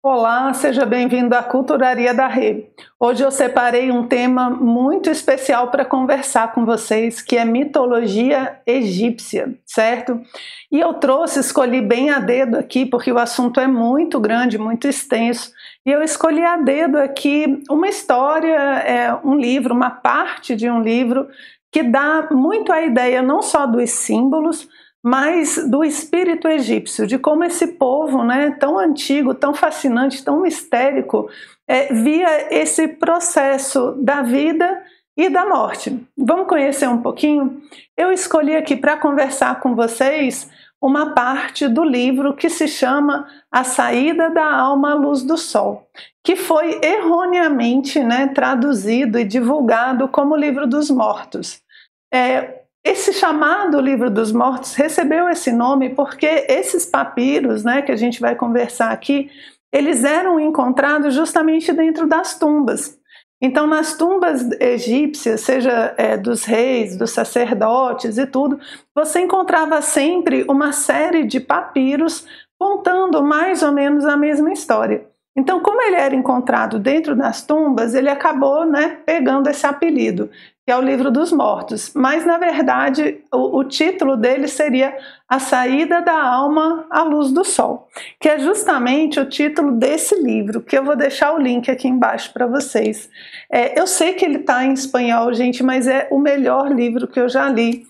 Olá, seja bem-vindo à Culturaria da Rê. Hoje eu separei um tema muito especial para conversar com vocês, que é mitologia egípcia, certo? E eu escolhi bem a dedo aqui, porque o assunto é muito grande, muito extenso, e eu escolhi a dedo aqui uma história, um livro, uma parte de um livro que dá muito a ideia não só dos símbolos, mas do espírito egípcio, de como esse povo, tão antigo, tão fascinante, tão mistérico, via esse processo da vida e da morte. Vamos conhecer um pouquinho? Eu escolhi aqui para conversar com vocês uma parte do livro que se chama A Saída da Alma à Luz do Sol, que foi erroneamente traduzido e divulgado como Livro dos Mortos. Esse chamado Livro dos Mortos recebeu esse nome porque esses papiros, que a gente vai conversar aqui, eles eram encontrados justamente dentro das tumbas. Então, nas tumbas egípcias, seja dos reis, dos sacerdotes e tudo, você encontrava sempre uma série de papiros contando mais ou menos a mesma história. Então, como ele era encontrado dentro das tumbas, ele acabou pegando esse apelido, que é o Livro dos Mortos. Mas, na verdade, o título dele seria A Saída da Alma à Luz do Sol, que é justamente o título desse livro, que eu vou deixar o link aqui embaixo para vocês. Eu sei que ele está em espanhol, gente, mas é o melhor livro que eu já li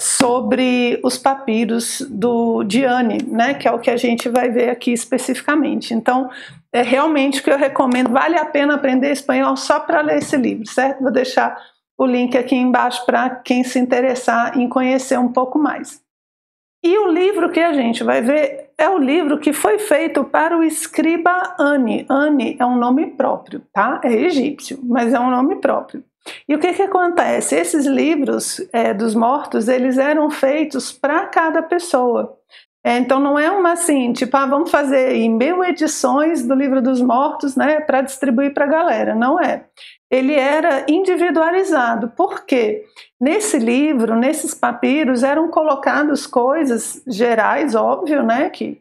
sobre os papiros do Diane, que é o que a gente vai ver aqui especificamente. Então, é realmente o que eu recomendo, vale a pena aprender espanhol só para ler esse livro, certo? Vou deixar o link aqui embaixo para quem se interessar em conhecer um pouco mais. E o livro que a gente vai ver é o livro que foi feito para o escriba Ani. Ani é um nome próprio, tá? É egípcio, mas é um nome próprio. E o que acontece? Esses livros dos mortos, eles eram feitos para cada pessoa. Então não é uma assim, tipo, vamos fazer em 1000 edições do Livro dos Mortos, para distribuir para a galera. Não é. Ele era individualizado, porque nesse livro, nesses papiros, eram colocadas coisas gerais, óbvio,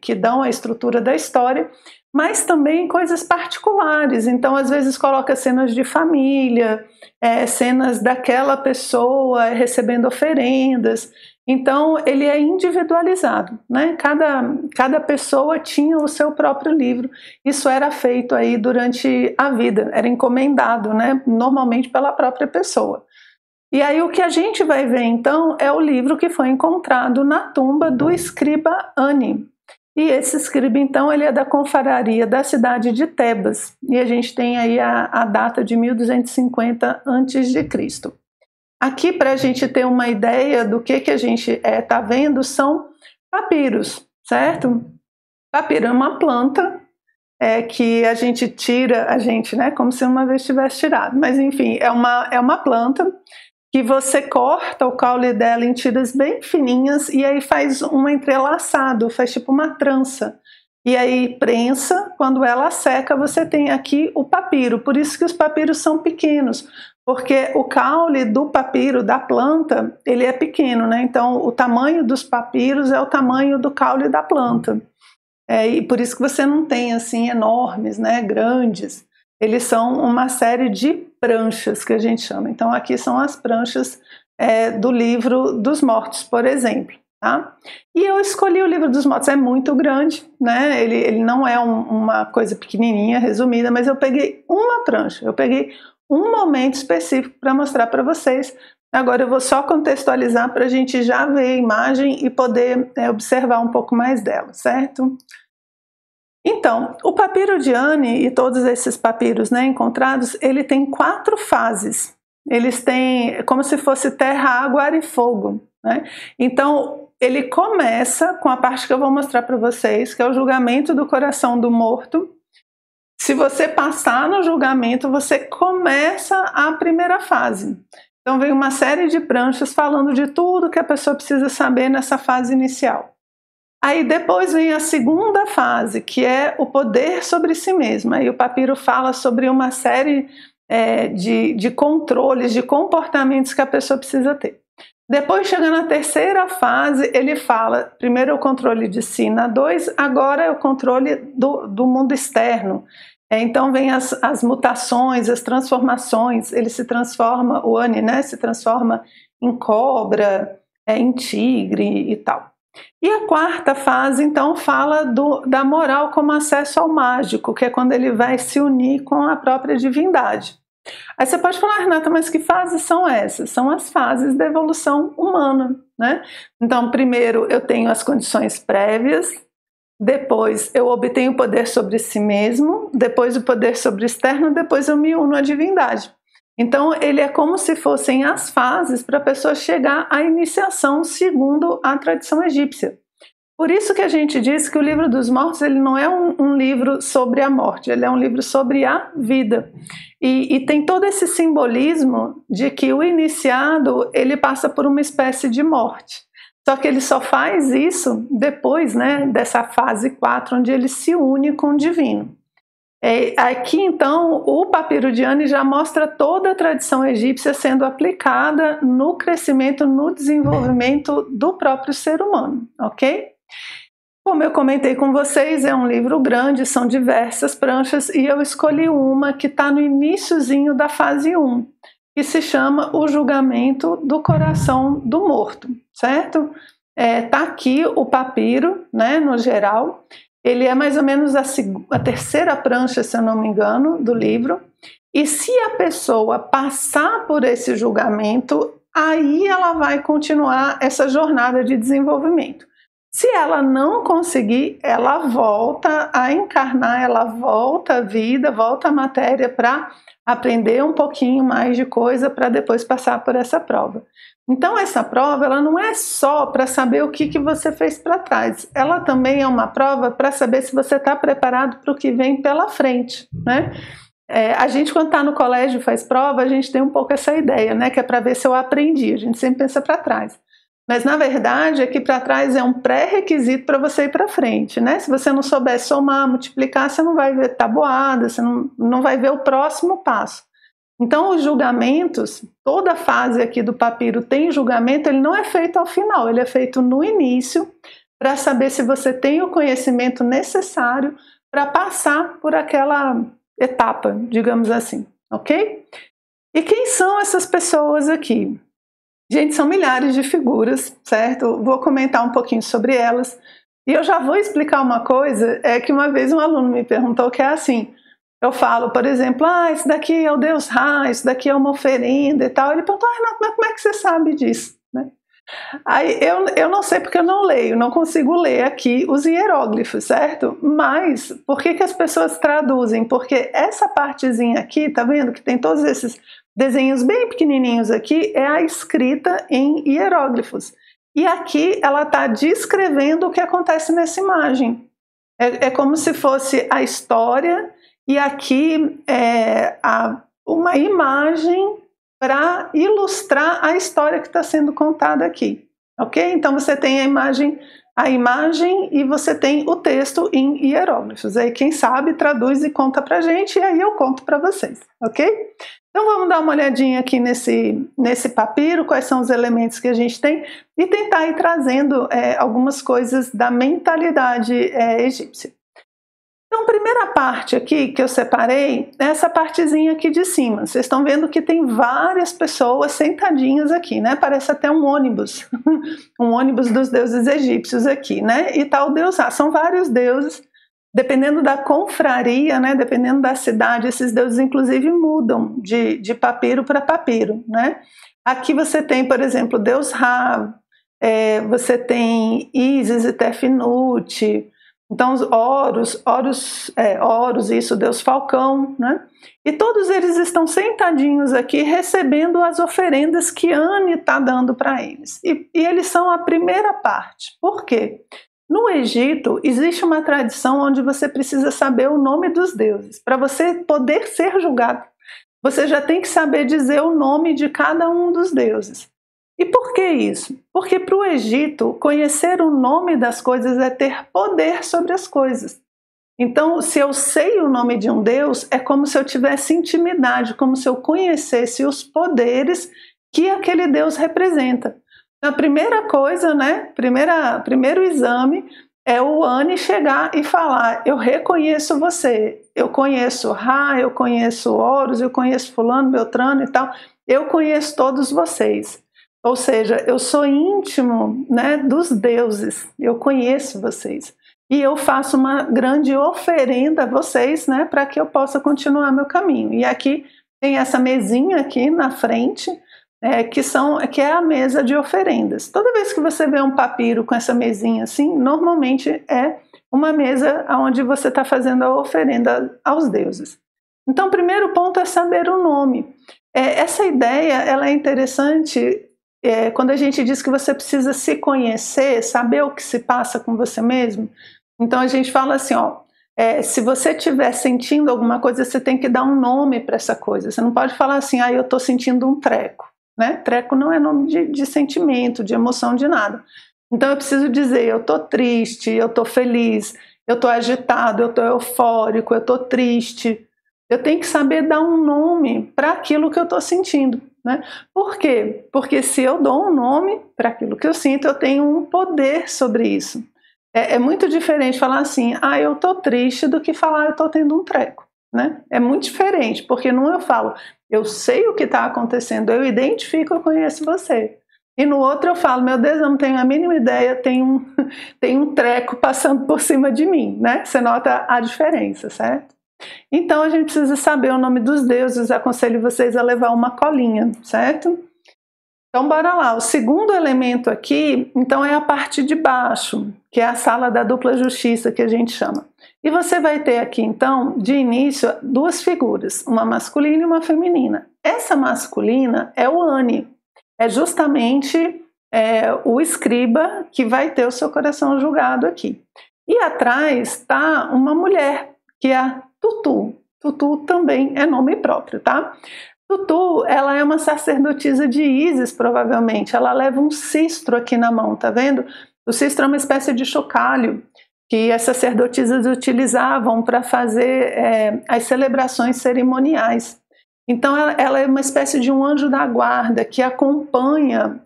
que dão a estrutura da história, mas também coisas particulares. Então, às vezes, coloca cenas de família, cenas daquela pessoa recebendo oferendas. Então, ele é individualizado, Cada pessoa tinha o seu próprio livro. Isso era feito aí durante a vida, era encomendado, normalmente pela própria pessoa. E aí o que a gente vai ver, então, é o livro que foi encontrado na tumba do escriba Ani. E esse escriba, então, ele é da confraria da cidade de Tebas. E a gente tem aí a data de 1250 a.C. Aqui, para a gente ter uma ideia do que a gente está vendo, são papiros, certo? Papiro é uma planta que a gente tira, como se uma vez tivesse tirado, mas enfim, é uma planta que você corta o caule dela em tiras bem fininhas e aí faz um entrelaçado, faz tipo uma trança. E aí prensa, quando ela seca, você tem aqui o papiro. Por isso que os papiros são pequenos, porque o caule do papiro, da planta, ele é pequeno, Então o tamanho dos papiros é o tamanho do caule da planta. E por isso que você não tem assim enormes, grandes. Eles são uma série de pranchas que a gente chama. Então aqui são as pranchas do Livro dos Mortos, por exemplo. Tá? E eu escolhi o Livro dos Mortos, é muito grande, ele não é uma coisa pequenininha, resumida, mas eu peguei uma prancha, eu peguei um momento específico para mostrar para vocês. Agora eu vou só contextualizar para a gente já ver a imagem e poder observar um pouco mais dela, certo? Então, o papiro de Ani e todos esses papiros encontrados, ele tem 4 fases. Eles têm como se fosse terra, água, ar e fogo. Então, ele começa com a parte que eu vou mostrar para vocês, que é o julgamento do coração do morto. Se você passar no julgamento, você começa a primeira fase. Então vem uma série de pranchas falando de tudo que a pessoa precisa saber nessa fase inicial. Aí depois vem a segunda fase, que é o poder sobre si mesmo. Aí o papiro fala sobre uma série de controles, de comportamentos que a pessoa precisa ter. Depois, chegando na terceira fase, ele fala, primeiro o controle de si, na 2, agora é o controle do mundo externo. Então vem as mutações, as transformações, ele se transforma, o Ani, né, se transforma em cobra, em tigre e tal. E a quarta fase, então, fala da moral como acesso ao mágico, que é quando ele vai se unir com a própria divindade. Aí você pode falar, Renata, mas que fases são essas? São as fases da evolução humana, né? Então, primeiro eu tenho as condições prévias, depois eu obtenho o poder sobre si mesmo, depois o poder sobre o externo, depois eu me uno à divindade. Então, ele é como se fossem as fases para a pessoa chegar à iniciação segundo a tradição egípcia. Por isso que a gente diz que o Livro dos Mortos ele não é um livro sobre a morte, ele é um livro sobre a vida. E tem todo esse simbolismo de que o iniciado ele passa por uma espécie de morte. Só que ele só faz isso depois, né, dessa fase 4, onde ele se une com o divino. Aqui, então, o papiro de Ani já mostra toda a tradição egípcia sendo aplicada no crescimento, no desenvolvimento do próprio ser humano, ok? Como eu comentei com vocês, é um livro grande, são diversas pranchas, e eu escolhi uma que está no iniciozinho da fase 1, que se chama O Julgamento do Coração do Morto, certo? Tá aqui o papiro, né, no geral. Ele é mais ou menos a terceira prancha, se eu não me engano, do livro. E se a pessoa passar por esse julgamento, aí ela vai continuar essa jornada de desenvolvimento. Se ela não conseguir, ela volta a encarnar, ela volta à vida, volta à matéria para aprender um pouquinho mais de coisa para depois passar por essa prova. Então essa prova ela não é só para saber o que você fez para trás, ela também é uma prova para saber se você está preparado para o que vem pela frente, né? A gente quando está no colégio faz prova, a gente tem um pouco essa ideia, né? Que é para ver se eu aprendi, a gente sempre pensa para trás. Mas na verdade aqui para trás é um pré-requisito para você ir para frente, né? Se você não souber somar, multiplicar, você não vai ver tabuada, você não vai ver o próximo passo. Então os julgamentos, toda a fase aqui do papiro tem julgamento, ele não é feito ao final, ele é feito no início para saber se você tem o conhecimento necessário para passar por aquela etapa, digamos assim, ok? E quem são essas pessoas aqui? Gente, são milhares de figuras, certo? Vou comentar um pouquinho sobre elas. E eu já vou explicar uma coisa, que uma vez um aluno me perguntou que é assim, eu falo, por exemplo, esse daqui é o Deus Ra, isso daqui é uma oferenda e tal. Ele perguntou, Renato, mas como é que você sabe disso? Né? Aí eu não sei porque eu não leio, não consigo ler aqui os hieróglifos, certo? Mas por que as pessoas traduzem? Porque essa partezinha aqui, tá vendo que tem todos esses desenhos bem pequenininhos aqui, é a escrita em hieróglifos. E aqui ela está descrevendo o que acontece nessa imagem. É como se fosse a história e aqui uma imagem para ilustrar a história que está sendo contada aqui, ok? Então você tem a imagem e você tem o texto em hieróglifos. Aí quem sabe traduz e conta para a gente e aí eu conto para vocês, ok? Então vamos dar uma olhadinha aqui nesse papiro, quais são os elementos que a gente tem e tentar ir trazendo algumas coisas da mentalidade egípcia. Então, a primeira parte aqui que eu separei é essa partezinha aqui de cima. Vocês estão vendo que tem várias pessoas sentadinhas aqui, né? Parece até um ônibus, um ônibus dos deuses egípcios aqui, né? E tá o deus Ra. São vários deuses, dependendo da confraria, né? Dependendo da cidade, esses deuses inclusive mudam de papiro para papiro, né? Aqui você tem, por exemplo, o deus Ra, você tem Ísis e Tefnut. Então, os Horus, isso, Deus Falcão, né? E todos eles estão sentadinhos aqui recebendo as oferendas que Ani está dando para eles. E eles são a primeira parte. Por quê? No Egito, existe uma tradição onde você precisa saber o nome dos deuses. Para você poder ser julgado, você já tem que saber dizer o nome de cada um dos deuses. E por que isso? Porque para o Egito, conhecer o nome das coisas é ter poder sobre as coisas. Então, se eu sei o nome de um Deus, é como se eu tivesse intimidade, como se eu conhecesse os poderes que aquele Deus representa. A primeira coisa, né, primeiro exame é o Ani chegar e falar: eu reconheço você, eu conheço Ra, eu conheço Horus, eu conheço fulano, Beltrano e tal, eu conheço todos vocês. Ou seja, eu sou íntimo, né, dos deuses, eu conheço vocês. E eu faço uma grande oferenda a vocês, né, para que eu possa continuar meu caminho. E aqui tem essa mesinha aqui na frente, que é a mesa de oferendas. Toda vez que você vê um papiro com essa mesinha assim, normalmente é uma mesa onde você está fazendo a oferenda aos deuses. Então, o primeiro ponto é saber o nome. Essa ideia ela é interessante quando a gente diz que você precisa se conhecer, saber o que se passa com você mesmo. Então a gente fala assim, se você estiver sentindo alguma coisa, você tem que dar um nome para essa coisa. Você não pode falar assim, eu estou sentindo um treco. Né? Treco não é nome de sentimento, de emoção, de nada. Então eu preciso dizer, eu estou triste, eu estou feliz, eu estou agitado, eu estou eufórico, eu estou triste. Eu tenho que saber dar um nome para aquilo que eu estou sentindo. Né? Por quê? Porque se eu dou um nome para aquilo que eu sinto, eu tenho um poder sobre isso. É muito diferente falar assim, eu estou triste, do que falar eu estou tendo um treco. Né? É muito diferente, porque num eu falo, eu sei o que está acontecendo, eu identifico, eu conheço você. E no outro eu falo, meu Deus, eu não tenho a mínima ideia, tem um treco passando por cima de mim. Né? Você nota a diferença, certo? Então a gente precisa saber o nome dos deuses, aconselho vocês a levar uma colinha, certo? Então, bora lá. O segundo elemento aqui, então, é a parte de baixo, que é a sala da dupla justiça, que a gente chama. E você vai ter aqui, então, de início, duas figuras, uma masculina e uma feminina. Essa masculina é o Ani, é justamente o escriba que vai ter o seu coração julgado aqui. E atrás está uma mulher, que é a Tutu. Tutu também é nome próprio, tá? Tutu, ela é uma sacerdotisa de Ísis, provavelmente. Ela leva um cistro aqui na mão, tá vendo? O cistro é uma espécie de chocalho que as sacerdotisas utilizavam para fazer as celebrações cerimoniais. Então, ela é uma espécie de um anjo da guarda que acompanha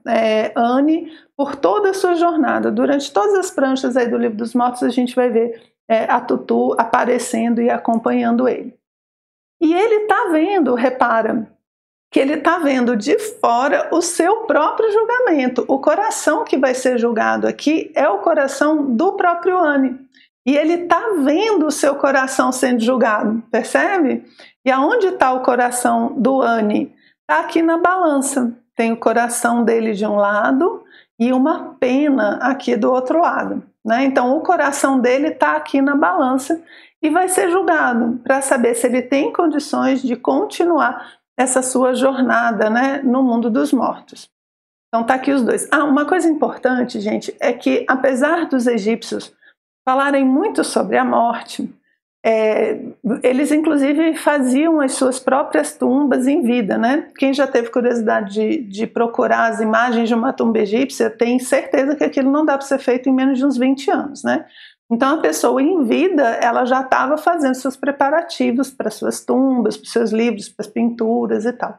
Ani por toda a sua jornada. Durante todas as pranchas aí do Livro dos Mortos, a gente vai ver a Tutu aparecendo e acompanhando ele. E ele está vendo, repara, que ele está vendo de fora o seu próprio julgamento. O coração que vai ser julgado aqui é o coração do próprio Ani. E ele está vendo o seu coração sendo julgado, percebe? E aonde está o coração do Ani? Está aqui na balança. Tem o coração dele de um lado e uma pena aqui do outro lado. Né? Então o coração dele está aqui na balança e vai ser julgado para saber se ele tem condições de continuar essa sua jornada, né, no mundo dos mortos. Então tá aqui os dois. Uma coisa importante, gente, é que apesar dos egípcios falarem muito sobre a morte, eles inclusive faziam as suas próprias tumbas em vida, né? Quem já teve curiosidade de procurar as imagens de uma tumba egípcia tem certeza que aquilo não dá para ser feito em menos de uns 20 anos, né? Então a pessoa em vida, ela já estava fazendo seus preparativos para suas tumbas, para seus livros, para as pinturas e tal.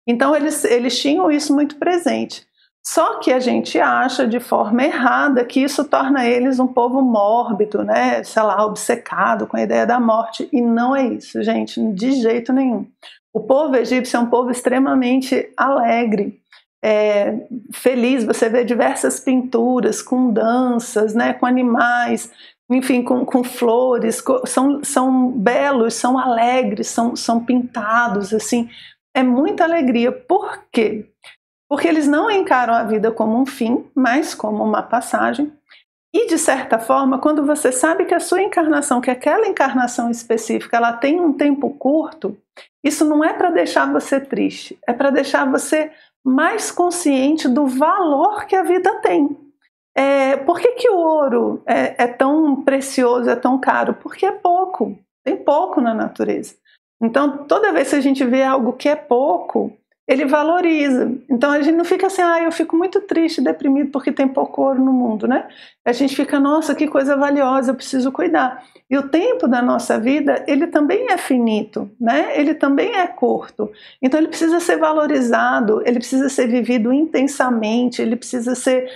Então eles tinham isso muito presente. Só que a gente acha de forma errada que isso torna eles um povo mórbido, né? Sei lá, obcecado com a ideia da morte. E não é isso, gente, de jeito nenhum. O povo egípcio é um povo extremamente alegre. Feliz, você vê diversas pinturas com danças, né, com animais, enfim, com flores, são belos, são alegres, são pintados, assim, é muita alegria. Por quê? Porque eles não encaram a vida como um fim, mas como uma passagem. E, de certa forma, quando você sabe que a sua encarnação, que aquela encarnação específica, ela tem um tempo curto, isso não é para deixar você triste, é para deixar você mais consciente do valor que a vida tem. Por que o ouro é tão precioso, é tão caro? Porque é pouco, tem pouco na natureza. Então, toda vez que a gente vê algo que é pouco, ele valoriza. Então a gente não fica assim, eu fico muito triste, deprimido porque tem pouco ouro no mundo, né? A gente fica, nossa, que coisa valiosa, eu preciso cuidar. E o tempo da nossa vida, ele também é finito, né? Ele também é curto. Então ele precisa ser valorizado, ele precisa ser vivido intensamente, ele precisa ser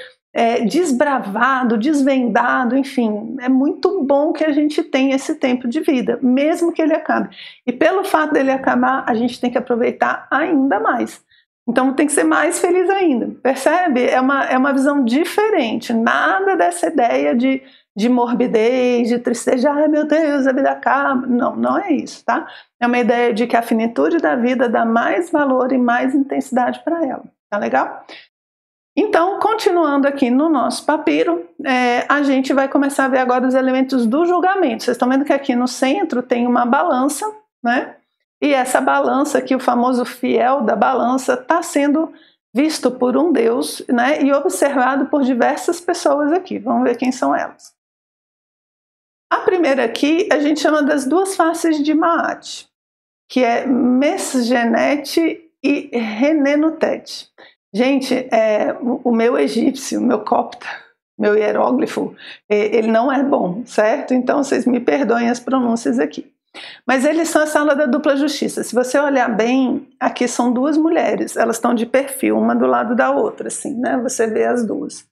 desbravado, desvendado, enfim. É muito bom que a gente tenha esse tempo de vida, mesmo que ele acabe. E pelo fato dele acabar, a gente tem que aproveitar ainda mais. Então tem que ser mais feliz ainda, percebe? É uma visão diferente, nada dessa ideia de morbidez, de tristeza, ai meu Deus, a vida acaba. Não, não é isso, tá? É uma ideia de que a finitude da vida dá mais valor e mais intensidade para ela, tá legal? Então, continuando aqui no nosso papiro, a gente vai começar a ver agora os elementos do julgamento. Vocês estão vendo que aqui no centro tem uma balança, né? E essa balança aqui, o famoso fiel da balança, está sendo visto por um Deus, né? E observado por diversas pessoas aqui. Vamos ver quem são elas. A primeira aqui a gente chama das duas faces de Maat, que é Mesgenet e Renenutet. Gente, o meu egípcio, meu copta, meu hieróglifo, ele não é bom, certo? Então vocês me perdoem as pronúncias aqui. Mas eles são a sala da dupla justiça. Se você olhar bem, aqui são duas mulheres, elas estão de perfil, uma do lado da outra, assim, né? Você vê as duas.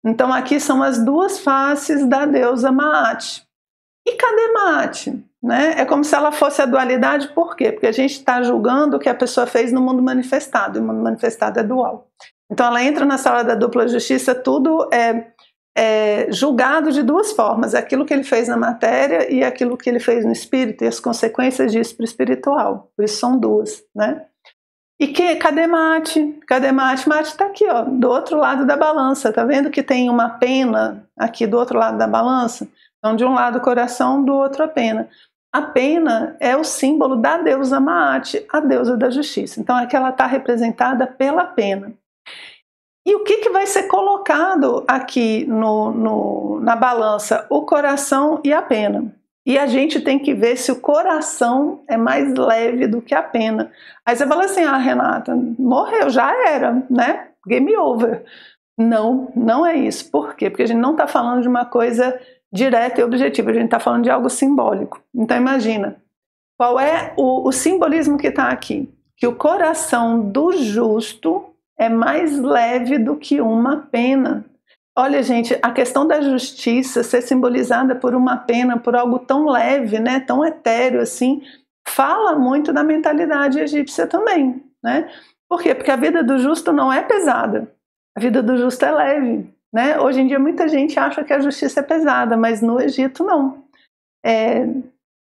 Então aqui são as duas faces da deusa Maat. E cadê Maat? Né? É como se ela fosse a dualidade, por quê? Porque a gente está julgando o que a pessoa fez no mundo manifestado, e o mundo manifestado é dual. Então ela entra na sala da dupla justiça, tudo é julgado de duas formas, aquilo que ele fez na matéria e aquilo que ele fez no espírito, e as consequências disso para o espiritual, por isso são duas, né? E cadê Maat? Cadê Maat? Maat está aqui, ó, do outro lado da balança, tá vendo que tem uma pena aqui do outro lado da balança? Então de um lado o coração, do outro a pena. A pena é o símbolo da deusa Maat, a deusa da justiça. Então aqui ela está representada pela pena. E o que vai ser colocado aqui na balança? O coração e a pena. E a gente tem que ver se o coração é mais leve do que a pena. Aí você fala assim, Renata, morreu, já era, né? Game over. Não, não é isso. Por quê? Porque a gente não está falando de uma coisa direta e objetiva, a gente está falando de algo simbólico. Então imagina, qual é o simbolismo que está aqui? Que o coração do justo é mais leve do que uma pena. Olha, gente, a questão da justiça ser simbolizada por uma pena, por algo tão leve, né, tão etéreo assim, fala muito da mentalidade egípcia também, né? Por quê? Porque a vida do justo não é pesada, a vida do justo é leve. Né? Hoje em dia muita gente acha que a justiça é pesada, mas no Egito não.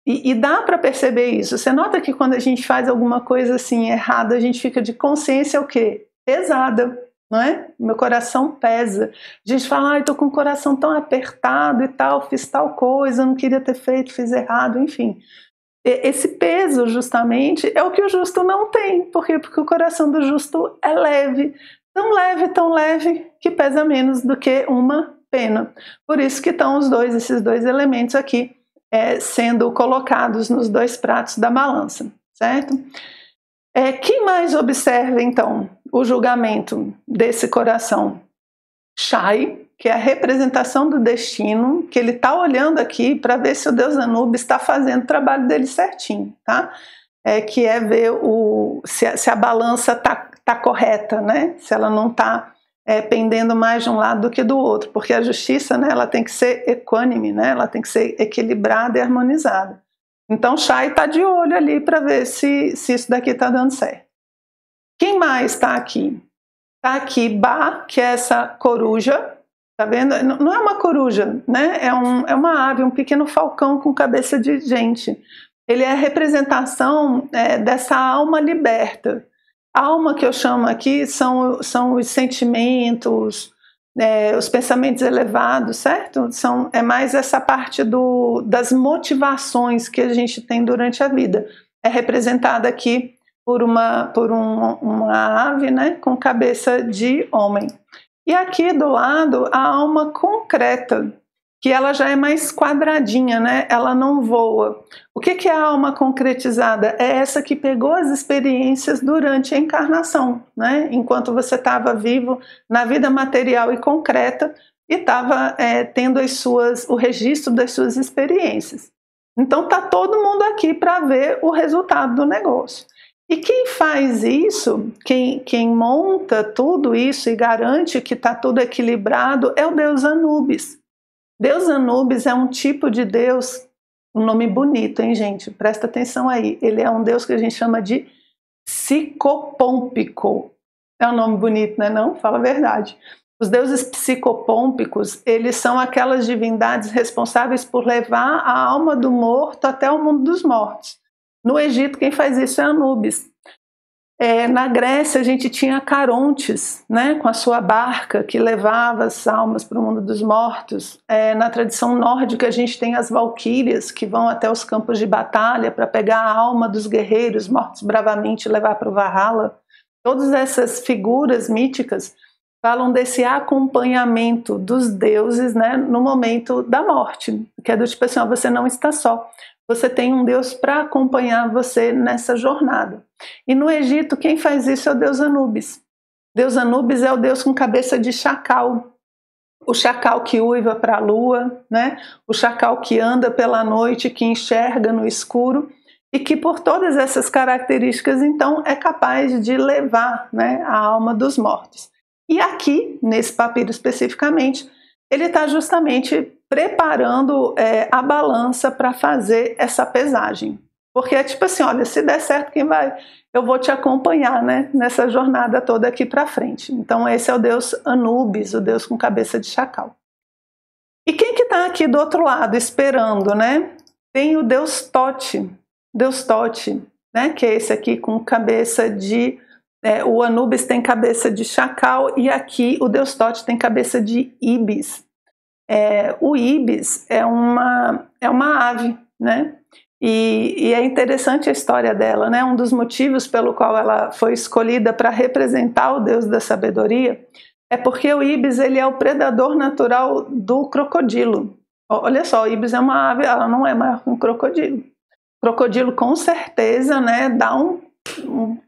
E dá para perceber isso. Você nota que quando a gente faz alguma coisa assim errada, a gente fica de consciência o quê? Pesada, não é? Meu coração pesa. A gente fala, estou com o coração tão apertado e tal, fiz tal coisa, não queria ter feito, fiz errado, enfim. Esse peso justamente é o que o justo não tem. Por quê? Porque o coração do justo é leve, tão leve, que pesa menos do que uma pena. Por isso que estão esses dois elementos aqui sendo colocados nos dois pratos da balança, certo? Quem mais observa, então, o julgamento desse coração? Shai, que é a representação do destino, que ele está olhando aqui para ver se o deus Anubis está fazendo o trabalho dele certinho, tá? Que é ver se a balança está correta, né? Se ela não está pendendo mais de um lado do que do outro, porque a justiça, né, ela tem que ser equânime, né? Ela tem que ser equilibrada e harmonizada. Então Shai está de olho ali para ver se isso daqui está dando certo. Quem mais está aqui? Está aqui Ba, que é essa coruja, tá vendo? Não é uma coruja, né? É uma ave, um pequeno falcão com cabeça de gente. Ele é a representação dessa alma liberta. A alma que eu chamo aqui são os sentimentos, os pensamentos elevados, certo? É mais essa parte das motivações que a gente tem durante a vida. É representada aqui por uma ave, né, com cabeça de homem. E aqui do lado, a alma concreta, que ela já é mais quadradinha, né? Ela não voa. O que é a alma concretizada? É essa que pegou as experiências durante a encarnação, né? Enquanto você estava vivo na vida material e concreta e estava tendo o registro das suas experiências. Então tá todo mundo aqui para ver o resultado do negócio. E quem faz isso, quem monta tudo isso e garante que está tudo equilibrado é o deus Anubis. Deus Anubis é um tipo de deus, um nome bonito, hein, gente? Presta atenção aí. Ele é um deus que a gente chama de psicopômpico. É um nome bonito, não é não? Fala a verdade. Os deuses psicopômpicos, eles são aquelas divindades responsáveis por levar a alma do morto até o mundo dos mortos. No Egito, quem faz isso é Anubis. Na Grécia, a gente tinha Carontes, né, com a sua barca, que levava as almas para o mundo dos mortos. Na tradição nórdica, a gente tem as valquírias, que vão até os campos de batalha para pegar a alma dos guerreiros mortos bravamente e levar para o Valhalla. Todas essas figuras míticas falam desse acompanhamento dos deuses, né, no momento da morte, que é do tipo assim, ó, você não está só. Você tem um Deus para acompanhar você nessa jornada. E no Egito, quem faz isso é o deus Anubis. Deus Anubis é o deus com cabeça de chacal. O chacal que uiva para a lua, né? O chacal que anda pela noite, que enxerga no escuro e que por todas essas características, então, é capaz de levar, né, a alma dos mortos. E aqui, nesse papiro especificamente, ele está justamente preparando a balança para fazer essa pesagem. Porque é tipo assim, olha, se der certo, eu vou te acompanhar, né, nessa jornada toda aqui para frente. Então esse é o deus Anubis, o deus com cabeça de chacal. E quem que está aqui do outro lado, esperando, né? Tem o deus Tote, né, que é esse aqui com cabeça de... o Anubis tem cabeça de chacal e aqui o deus Tote tem cabeça de ibis. O ibis é uma ave, né? E é interessante a história dela, né? Um dos motivos pelo qual ela foi escolhida para representar o deus da sabedoria é porque o ibis ele é o predador natural do crocodilo. Olha só, o ibis é uma ave, ela não é maior que um crocodilo. O crocodilo com certeza, né, dá um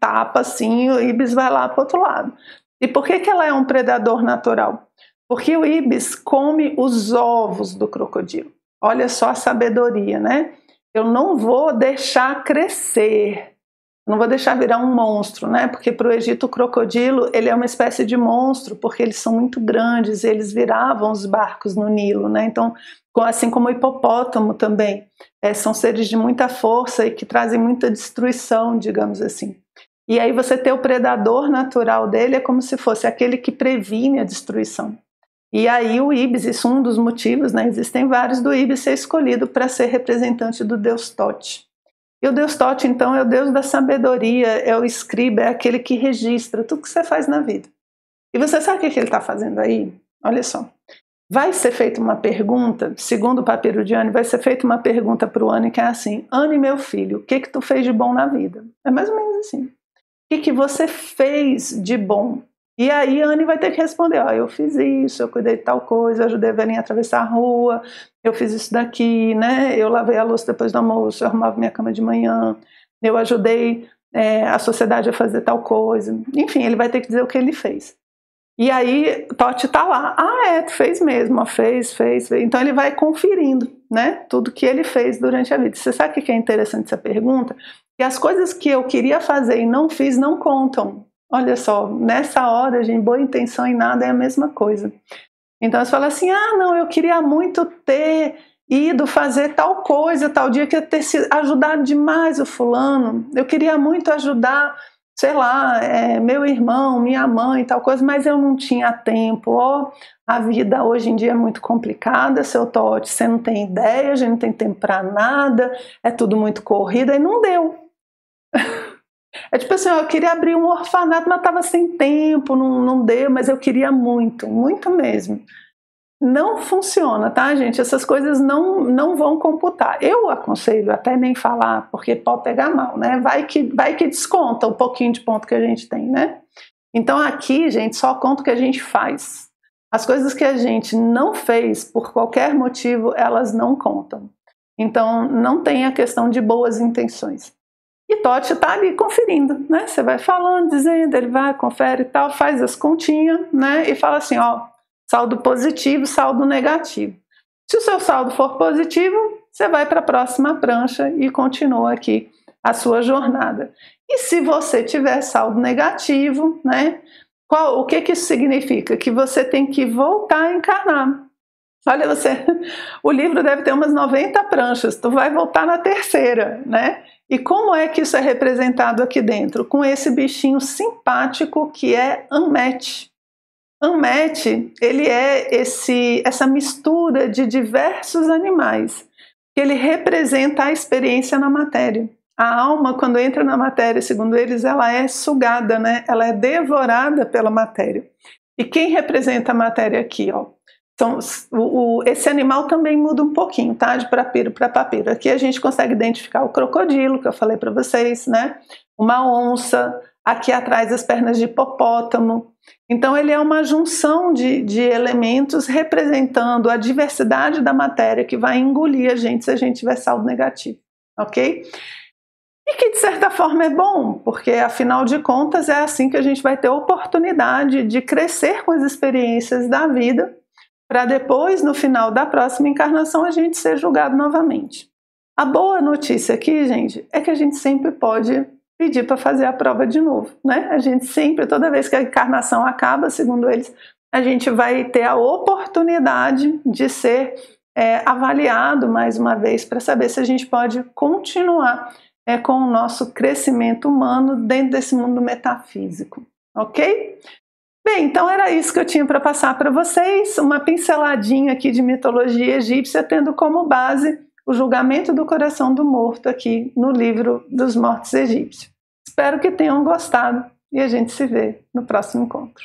tapa assim, o ibis vai lá para o outro lado. E por que ela é um predador natural? Porque o ibis come os ovos do crocodilo. Olha só a sabedoria, né? Eu não vou deixar crescer, não vou deixar virar um monstro, né? Porque para o Egito o crocodilo ele é uma espécie de monstro, porque eles são muito grandes, eles viravam os barcos no Nilo, né? Então, assim como o hipopótamo também, são seres de muita força e que trazem muita destruição, digamos assim. E aí você ter o predador natural dele é como se fosse aquele que previne a destruição. E aí o ibis, isso é um dos motivos, né? Existem vários do ibis ser escolhido para ser representante do deus Tote. E o deus Tote, então, é o deus da sabedoria, é o escriba, é aquele que registra tudo que você faz na vida. E você sabe o que ele está fazendo aí? Olha só. Vai ser feita uma pergunta, segundo o papiro de Anne, vai ser feita uma pergunta para o Anne que é assim: Anne, meu filho, o que tu fez de bom na vida? É mais ou menos assim. O que você fez de bom? E aí a Anne vai ter que responder, eu fiz isso, eu cuidei de tal coisa, eu ajudei a velhinha a atravessar a rua, eu fiz isso daqui, né? Eu lavei a louça depois do almoço, eu arrumava minha cama de manhã, eu ajudei a sociedade a fazer tal coisa. Enfim, ele vai ter que dizer o que ele fez. E aí Tote tá lá, tu fez mesmo, fez. Então ele vai conferindo, né, tudo que ele fez durante a vida. Você sabe o que é interessante essa pergunta? Que as coisas que eu queria fazer e não fiz não contam. Olha só, nessa hora, gente, boa intenção e nada é a mesma coisa. Então você fala assim, não, eu queria muito ter ido fazer tal coisa, tal dia, que ia ter ajudado demais o fulano, eu queria muito ajudar, sei lá, meu irmão, minha mãe, tal coisa, mas eu não tinha tempo. A vida hoje em dia é muito complicada, seu Tote, você não tem ideia, a gente não tem tempo para nada, é tudo muito corrido, e não deu. É tipo assim, eu queria abrir um orfanato, mas estava sem tempo, não deu, mas eu queria muito, muito mesmo. Não funciona, tá, gente? Essas coisas não vão computar. Eu aconselho até nem falar, porque pode pegar mal, né? Vai que desconta o pouquinho de ponto que a gente tem, né? Então aqui, gente, só conta o que a gente faz. As coisas que a gente não fez por qualquer motivo, elas não contam. Então, não tem a questão de boas intenções. E Totti está ali conferindo, né? Você vai falando, dizendo, ele vai, confere e tal, faz as continhas, né? E fala assim, ó, saldo positivo, saldo negativo. Se o seu saldo for positivo, você vai para a próxima prancha e continua aqui a sua jornada. E se você tiver saldo negativo, né? O que isso significa? Que você tem que voltar a encarnar. Olha, o livro deve ter umas 90 pranchas, tu vai voltar na terceira, né? E como é que isso é representado aqui dentro? Com esse bichinho simpático que é Ammit. Ammit, ele é essa mistura de diversos animais, que ele representa a experiência na matéria. A alma, quando entra na matéria, segundo eles, ela é sugada, né? Ela é devorada pela matéria. E quem representa a matéria aqui, ó? Então, esse animal também muda um pouquinho, tá? De papiro para papiro. Aqui a gente consegue identificar o crocodilo, que eu falei para vocês, né? Uma onça, aqui atrás as pernas de hipopótamo. Então, ele é uma junção de elementos representando a diversidade da matéria que vai engolir a gente se a gente tiver saldo negativo, ok? E que, de certa forma, é bom, porque, afinal de contas, é assim que a gente vai ter oportunidade de crescer com as experiências da vida, para depois, no final da próxima encarnação, a gente ser julgado novamente. A boa notícia aqui, gente, é que a gente sempre pode pedir para fazer a prova de novo, né? A gente sempre, toda vez que a encarnação acaba, segundo eles, a gente vai ter a oportunidade de ser avaliado mais uma vez para saber se a gente pode continuar com o nosso crescimento humano dentro desse mundo metafísico, ok? Bem, então era isso que eu tinha para passar para vocês, uma pinceladinha aqui de mitologia egípcia, tendo como base o julgamento do coração do morto aqui no livro dos mortos egípcios. Espero que tenham gostado e a gente se vê no próximo encontro.